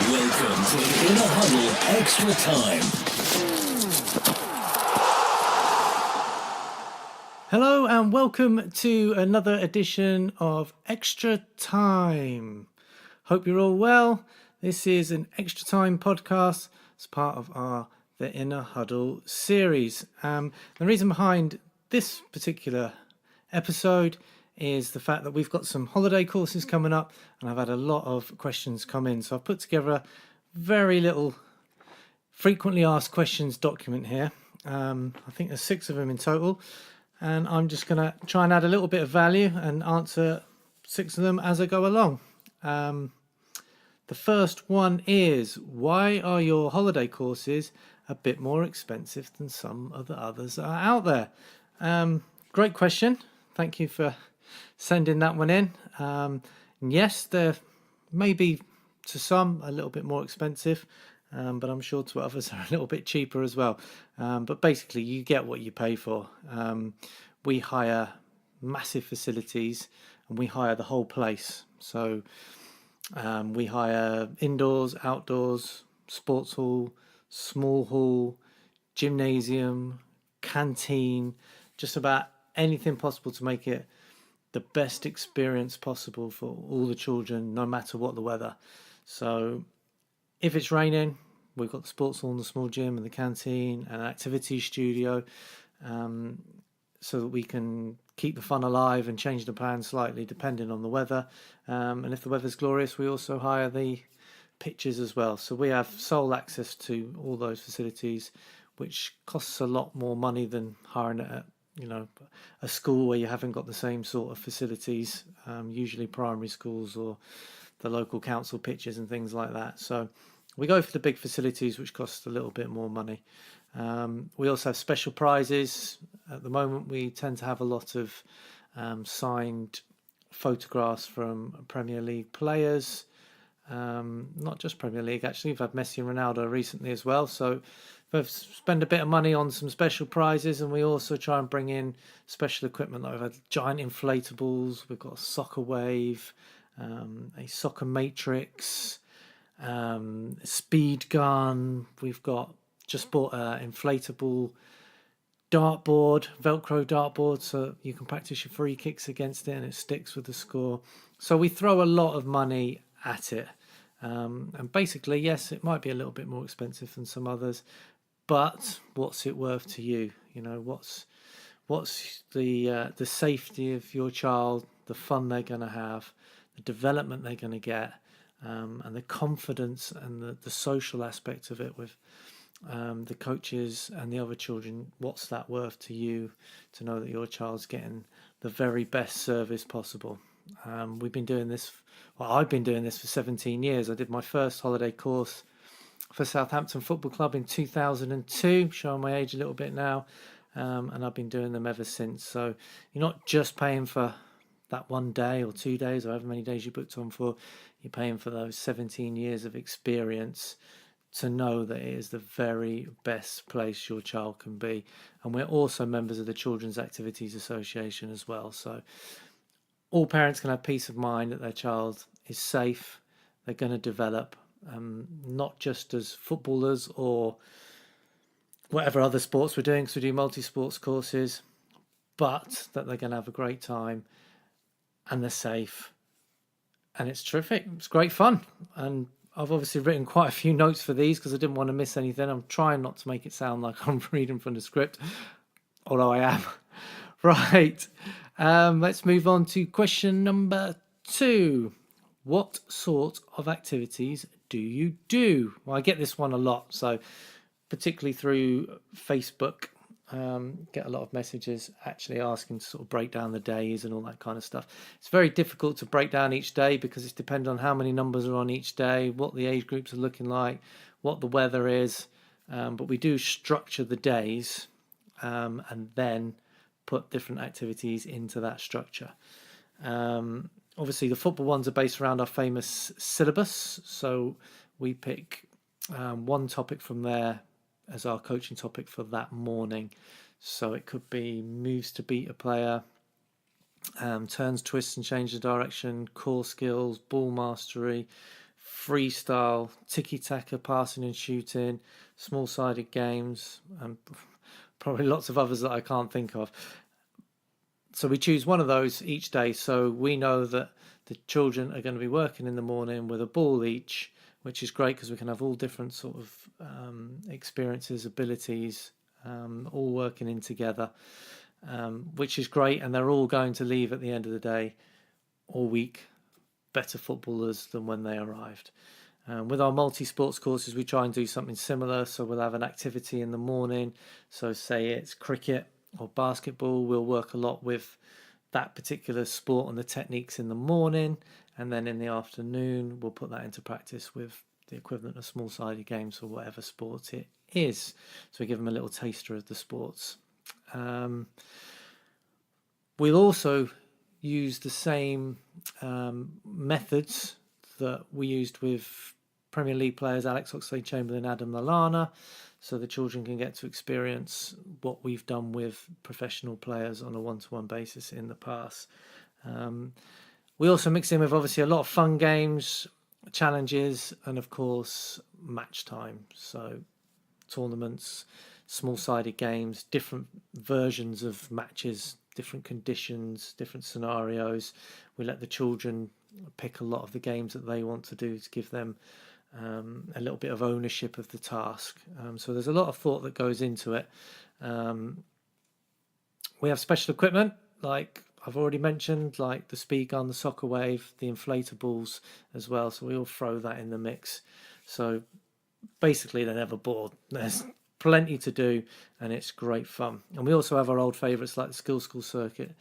Welcome to Inner Huddle Extra Time. Hello and welcome to another edition of Extra Time. Hope you're all well. This is an Extra Time podcast as part of our The Inner Huddle series. The reason behind this particular episode is the fact that we've got some holiday courses coming up and I've had a lot of questions come in. So I've put together a very little frequently asked questions document here. I think there's 6 of them in total. And I'm just going to try and add a little bit of value and answer 6 of them as I go along. The first one is, why are your holiday courses a bit more expensive than some of the others that are out there? Great question. Thank you for sending that one in. And yes, they're maybe to some a little bit more expensive, but I'm sure to others are a little bit cheaper as well. But basically, you get what you pay for. We hire massive facilities and we hire the whole place. So we hire indoors, outdoors, sports hall, small hall, gymnasium, canteen, just about anything possible to make it the best experience possible for all the children, no matter what the weather. So if it's raining, we've got the sports hall and the small gym and the canteen and an activity studio, so that we can keep the fun alive and change the plan slightly depending on the weather. And if the weather's glorious, we also hire the pitches as well. So we have sole access to all those facilities, which costs a lot more money than hiring it at a school where you haven't got the same sort of facilities, usually primary schools or the local council pitches and things like that. So we go for the big facilities, which cost a little bit more money. We also have special prizes. At the moment, we tend to have a lot of signed photographs from Premier League players, not just Premier League, actually. We've had Messi and Ronaldo recently as well. So we've spent a bit of money on some special prizes, and we also try and bring in special equipment. Like we've had giant inflatables, we've got a soccer wave, a soccer matrix, speed gun. We've just bought an inflatable dartboard, Velcro dartboard, so you can practice your free kicks against it and it sticks with the score. So we throw a lot of money at it. And basically, yes, it might be a little bit more expensive than some others, but what's it worth to you? What's the safety of your child, the fun they're going to have, the development they're going to get, and the confidence and the social aspect of it with the coaches and the other children. What's that worth to you to know that your child's getting the very best service possible? I've been doing this for 17 years. I did my first holiday course for Southampton Football Club in 2002, showing my age a little bit now, and I've been doing them ever since. So you're not just paying for that one day or 2 days or however many days you booked on for. You're paying for those 17 years of experience to know that it is the very best place your child can be. And we're also members of the Children's Activities Association as well. So all parents can have peace of mind that their child is safe, they're going to develop, not just as footballers or whatever other sports we're doing, because we do multi-sports courses, but that they're going to have a great time and they're safe. And it's terrific. It's great fun. And I've obviously written quite a few notes for these because I didn't want to miss anything. I'm trying not to make it sound like I'm reading from the script, although I am. Right. Let's move on to question number 2. What sort of activities do you do? Well, I get this one a lot. So particularly through Facebook, get a lot of messages actually asking to sort of break down the days and all that kind of stuff. It's very difficult to break down each day because it's dependent on how many numbers are on each day, what the age groups are looking like, what the weather is. But we do structure the days and then put different activities into that structure. Obviously, the football ones are based around our famous syllabus. So we pick one topic from there as our coaching topic for that morning. So it could be moves to beat a player, turns, twists and change of direction, core skills, ball mastery, freestyle, tiki-taka, passing and shooting, small-sided games, and probably lots of others that I can't think of. So we choose one of those each day, so we know that the children are going to be working in the morning with a ball each, which is great because we can have all different sort of experiences, abilities, all working in together, which is great. And they're all going to leave at the end of the day, all week, better footballers than when they arrived. With our multi-sports courses, we try and do something similar. So we'll have an activity in the morning. So say it's cricket or basketball, we'll work a lot with that particular sport and the techniques in the morning. And then in the afternoon, we'll put that into practice with the equivalent of small-sided games or whatever sport it is. So we give them a little taster of the sports. We'll also use the same methods that we used with Premier League players Alex Oxlade-Chamberlain, Adam Lallana, so the children can get to experience what we've done with professional players on a one-to-one basis in the past. We also mix in with obviously a lot of fun games, challenges, and of course match time. So tournaments, small-sided games, different versions of matches, different conditions, different scenarios. We let the children pick a lot of the games that they want to do to give them a little bit of ownership of the task. So there's a lot of thought that goes into it. We have special equipment, like I've already mentioned, like the speed gun, the soccer wave, the inflatables as well. So we all throw that in the mix. So basically they're never bored. There's plenty to do and it's great fun. And we also have our old favourites like the Skill School Circuit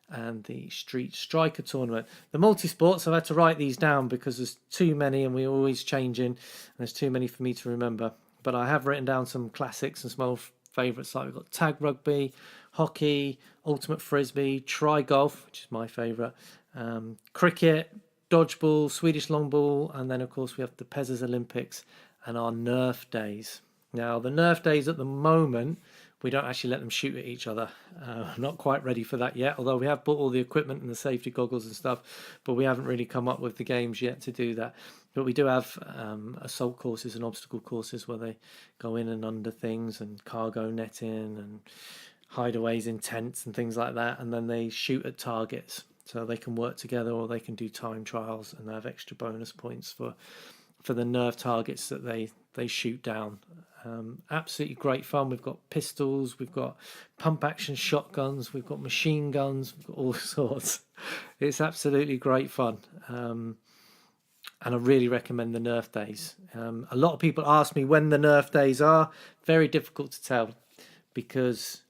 and the Street Striker Tournament. The multi-sports, I've had to write these down because there's too many and we're always changing and there's too many for me to remember. But I have written down some classics and some old favourites, like we've got tag rugby, hockey, ultimate frisbee, try golf, which is my favourite, cricket, dodgeball, Swedish long ball, and then of course we have the Pezzaz Olympics and our Nerf days. Now the Nerf days at the moment, we don't actually let them shoot at each other. Not quite ready for that yet, although we have bought all the equipment and the safety goggles and stuff, but we haven't really come up with the games yet to do that. But we do have assault courses and obstacle courses where they go in and under things and cargo netting and hideaways in tents and things like that, and then they shoot at targets. So they can work together or they can do time trials and they have extra bonus points for the Nerf targets that they shoot down. Absolutely great fun. We've got pistols, we've got pump action shotguns, we've got machine guns, we've got all sorts. It's absolutely great fun. And I really recommend the Nerf days. A lot of people ask me when the Nerf days are. Very difficult to tell because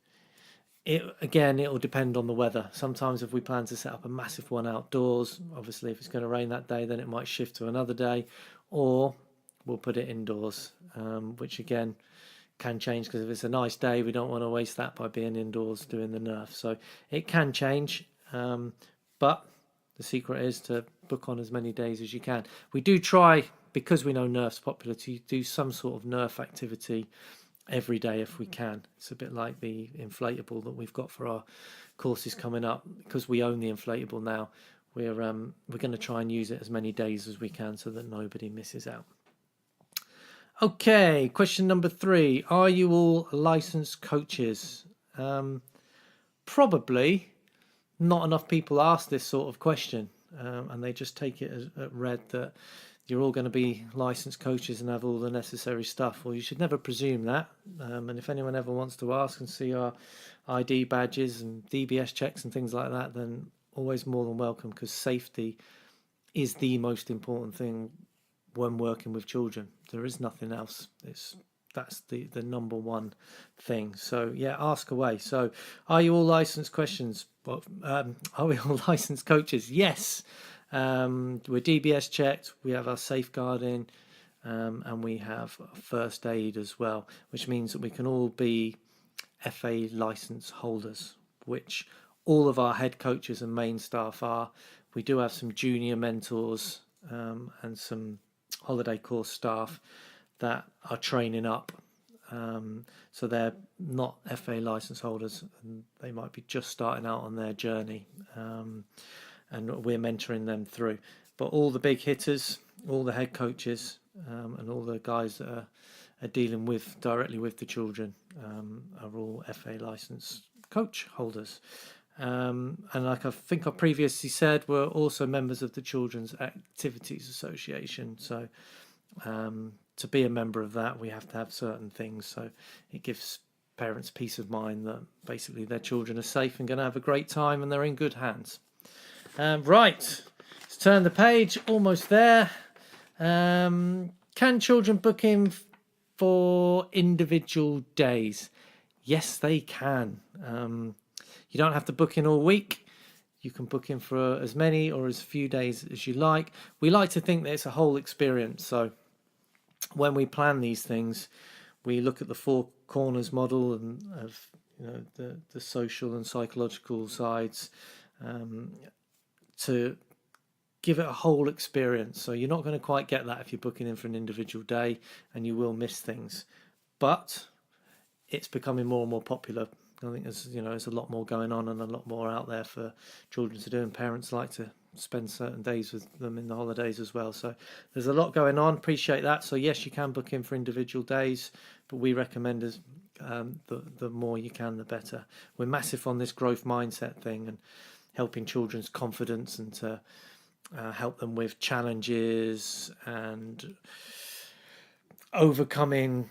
it'll depend on the weather. Sometimes if we plan to set up a massive one outdoors, obviously if it's going to rain that day, then it might shift to another day, or we'll put it indoors, which again can change because if it's a nice day, we don't want to waste that by being indoors doing the Nerf. So it can change, but the secret is to book on as many days as you can. We do try, because we know Nerf's popular, to do some sort of Nerf activity every day if we can. It's a bit like the inflatable that we've got for our courses coming up. Because we own the inflatable now, we're going to try and use it as many days as we can so that nobody misses out. Okay, question number 3. Are you all licensed coaches? Probably not enough people ask this sort of question, and they just take it as read that you're all going to be licensed coaches and have all the necessary stuff. Well, you should never presume that. And if anyone ever wants to ask and see our ID badges and DBS checks and things like that, then always more than welcome, because safety is the most important thing when working with children. There is nothing else. That's the number one thing. So yeah, ask away. So are you all licensed questions? Are we all licensed coaches? Yes. We're DBS checked. We have our safeguarding, and we have first aid as well, which means that we can all be FA license holders, which all of our head coaches and main staff are. We do have some junior mentors and some holiday course staff that are training up, so they're not FA license holders and they might be just starting out on their journey, and we're mentoring them through. But all the big hitters all the head coaches and all the guys that are dealing directly with the children are all FA licensed coach holders. And like I think I previously said, we're also members of the Children's Activities Association. So to be a member of that, we have to have certain things. So it gives parents peace of mind that basically their children are safe and going to have a great time and they're in good hands. Right, let's turn the page. Almost there. Can children book in for individual days? Yes, they can. You don't have to book in all week. You can book in for as many or as few days as you like. We like to think that it's a whole experience. So when we plan these things, we look at the four corners model and of the social and psychological sides to give it a whole experience. So you're not going to quite get that if you're booking in for an individual day, and you will miss things. But it's becoming more and more popular. I think there's a lot more going on and a lot more out there for children to do, and parents like to spend certain days with them in the holidays as well. So there's a lot going on. Appreciate that. So yes, you can book in for individual days, but we recommend the more you can, the better. We're massive on this growth mindset thing and helping children's confidence and to help them with challenges and overcoming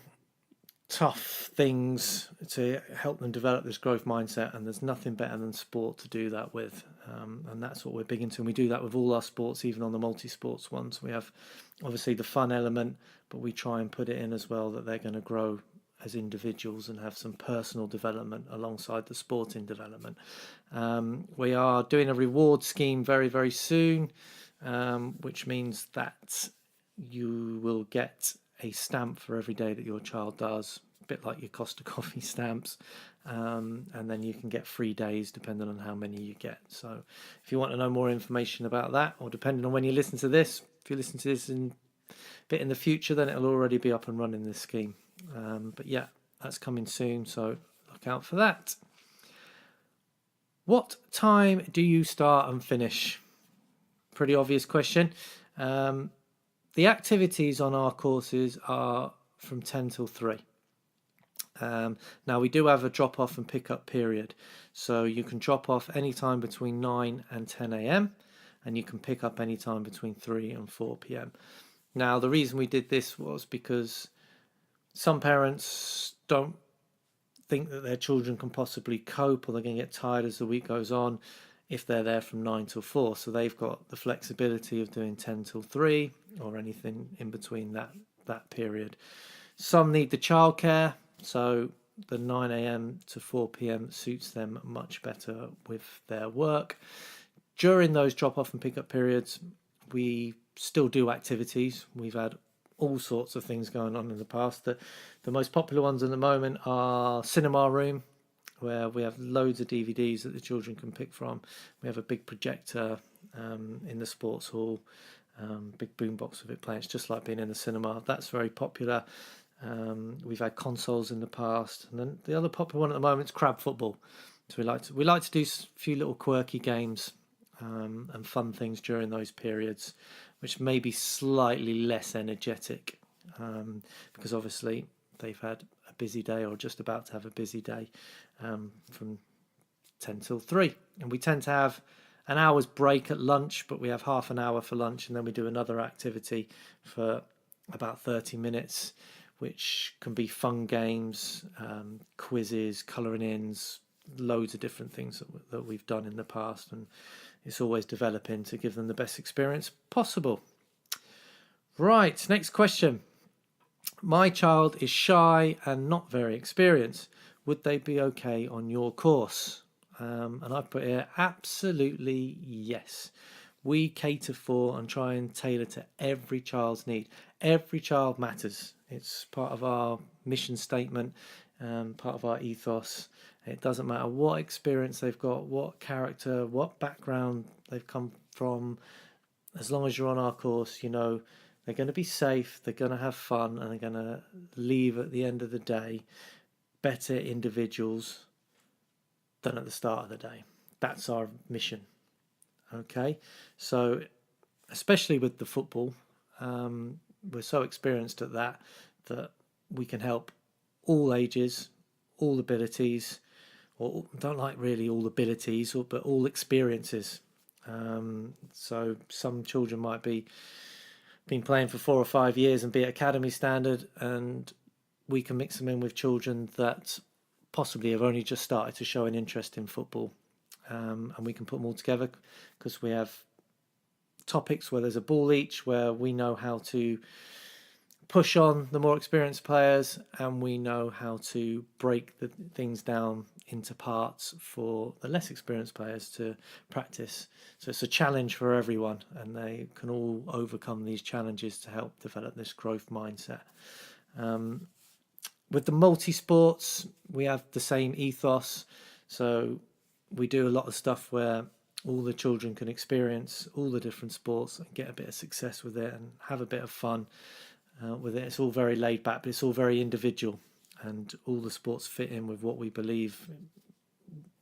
tough things to help them develop this growth mindset. And there's nothing better than sport to do that with, and that's what we're big into. And we do that with all our sports, even on the multi-sports ones. We have obviously the fun element, but we try and put it in as well that they're going to grow as individuals and have some personal development alongside the sporting development. We are doing a reward scheme very, very soon, which means that you will get a stamp for every day that your child does, a bit like your Costa Coffee stamps, and then you can get 3 days depending on how many you get. So if you want to know more information about that, or depending on when you listen to this, if you listen to this a bit in the future, then it'll already be up and running, this scheme. But yeah, that's coming soon, so look out for that. What time do you start and finish? Pretty obvious question. The activities on our courses are from 10 till 3. Now we do have a drop off and pick up period, so you can drop off anytime between 9 and 10 a.m. and you can pick up anytime between 3 and 4 p.m. Now the reason we did this was because some parents don't think that their children can possibly cope, or they're going to get tired as the week goes on if they're there from 9 till 4. So they've got the flexibility of doing 10 till 3 or anything in between that period. Some need the childcare, so the 9 a.m. to 4 p.m. suits them much better with their work. During those drop-off and pick-up periods, we still do activities. We've had all sorts of things going on in the past. The most popular ones at the moment are cinema room, where we have loads of DVDs that the children can pick from. We have a big projector in the sports hall, big boombox with it playing. It's just like being in the cinema. That's very popular. We've had consoles in the past, and then the other popular one at the moment is crab football. So we like to do a few little quirky games and fun things during those periods, which may be slightly less energetic because obviously they've had a busy day or just about to have a busy day from 10 till 3. And we tend to have an hour's break at lunch, but we have half an hour for lunch, and then we do another activity for about 30 minutes, which can be fun games, quizzes, colouring ins, loads of different things that we've done in the past, and it's always developing to give them the best experience possible. Right, next question. My child is shy and not very experienced. Would they be okay on your course? And I put here, absolutely yes. We cater for and try and tailor to every child's need. Every child matters. It's part of our mission statement, part of our ethos. It doesn't matter what experience they've got, what character, what background they've come from. As long as you're on our course, you know they're going to be safe, they're going to have fun, and they're going to leave at the end of the day better individuals than at the start of the day. That's our mission. Okay, so especially with the football, We're so experienced at that we can help all ages, all abilities, or don't like really all abilities, but all experiences. So some children might be been playing for 4 or 5 years and be at academy standard, and we can mix them in with children that possibly have only just started to show an interest in football, and we can put them all together because we have topics where there's a ball each, where we know how to push on the more experienced players, and we know how to break the things down into parts for the less experienced players to practice. So it's a challenge for everyone, and they can all overcome these challenges to help develop this growth mindset. With the multi-sports, we have the same ethos. So we do a lot of stuff where all the children can experience all the different sports and get a bit of success with it and have a bit of fun with it. It's all very laid back, but it's all very individual, and all the sports fit in with what we believe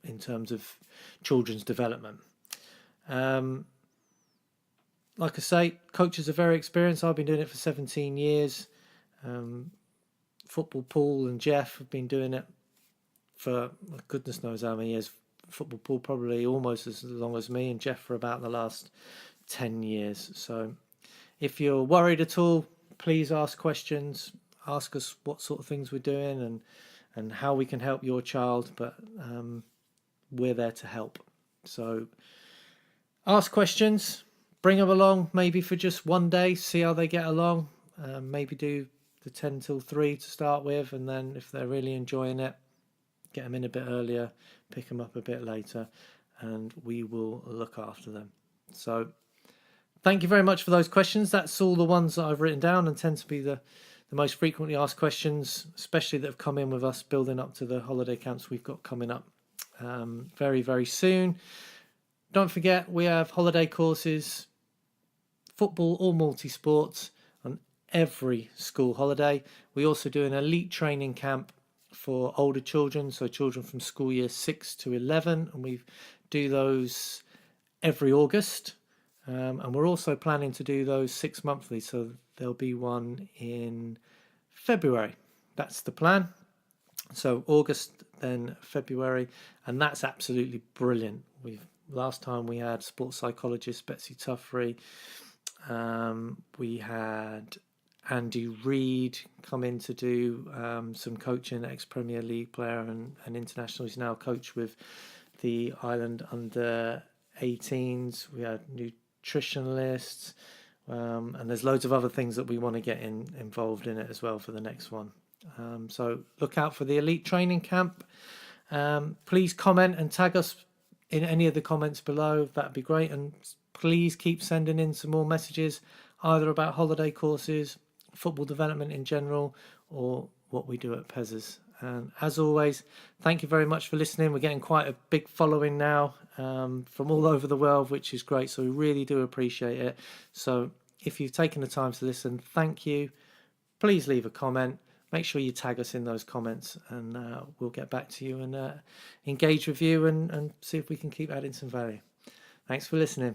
in terms of children's development. Like I say, coaches are very experienced. I've been doing it for 17 years. Football Paul and Jeff have been doing it for goodness knows how many years. Football Paul probably almost as long as me, and Jeff for about the last 10 years. So if you're worried at all, please ask questions. Ask us what sort of things we're doing and how we can help your child, but we're there to help. So ask questions, bring them along maybe for just one day, see how they get along. Maybe do the 10 till 3 to start with, and then if they're really enjoying it, get them in a bit earlier, pick them up a bit later, and we will look after them. So thank you very much for those questions. That's all the ones that I've written down and tend to be the most frequently asked questions, especially that have come in with us building up to the holiday camps we've got coming up very, very soon. Don't forget, we have holiday courses, football or multi-sports, on every school holiday. We also do an elite training camp for older children, so children from school year 6 to 11, and we do those every August. And we're also planning to do those 6 monthly, so there'll be one in February. That's the plan. So August, then February, and that's absolutely brilliant. Last time we had sports psychologist Betsy Tuffrey. We had Andy Reid come in to do some coaching, ex-Premier League player and international. He's now coach with the Ireland under 18s. We had nutritionalists, and there's loads of other things that we want to get involved in it as well for the next one. So look out for the elite training camp. Please comment and tag us in any of the comments below. That'd be great. And please keep sending in some more messages, either about holiday courses, football development in general, or what we do at Pezzaz. And as always, thank you very much for listening. We're getting quite a big following now from all over the world, which is great. So we really do appreciate it. So if you've taken the time to listen, thank you. Please leave a comment. Make sure you tag us in those comments, and we'll get back to you and engage with you and see if we can keep adding some value. Thanks for listening.